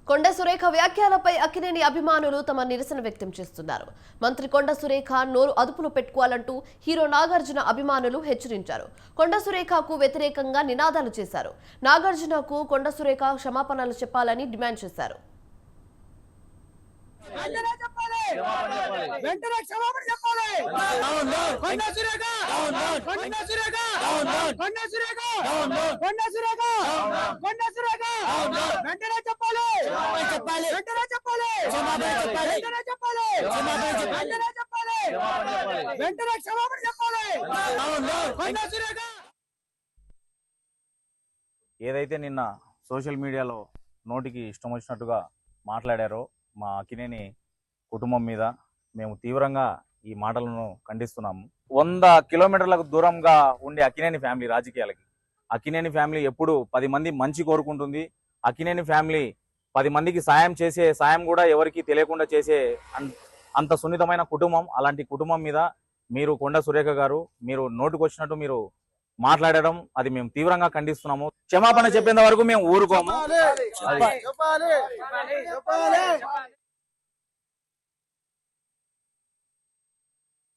కొండ సురేఖ వ్యాఖ్యలపై అక్కినేని అభిమానులు తమ నిరసన వ్యక్తం చేస్తున్నారు. మంత్రి కొండ సురేఖ నోరు అదుపులో పెట్టుకోవాలంటూ హీరో నాగార్జున అభిమానులు హెచ్చరించారు. కొండ సురేఖకు వ్యతిరేకంగా నినాదాలు చేశారు. నాగార్జునకు కొండ సురేఖ క్షమాపణలు చెప్పాలని డిమాండ్ చేశారు. ఏదైతే నిన్న సోషల్ మీడియాలో నోటికి ఇష్టం వచ్చినట్టుగా మాట్లాడారో మా అక్కినేని కుటుంబం మీద మేము తీవ్రంగా ఈ మాటలను ఖండిస్తున్నాము. 100 కిలోమీటర్లకు దూరంగా ఉండే అక్కినేని ఫ్యామిలీ రాజకీయాలకి అక్కినేని ఫ్యామిలీ ఎప్పుడు 10 మంది మంచి కోరుకుంటుంది. అక్కినేని ఫ్యామిలీ 10 మందికి సాయం కూడా ఎవరికి తెలియకుండా చేసే అంత సున్నితమైన కుటుంబం. అలాంటి కుటుంబం మీద మీరు కొండ సురేఖ గారు మీరు నోటికొచ్చినట్టు మీరు మాట్లాడడం అది మేము తీవ్రంగా ఖండిస్తున్నాము. క్షమాపణ చెప్పేంత వరకు మేము ఊరుకోము.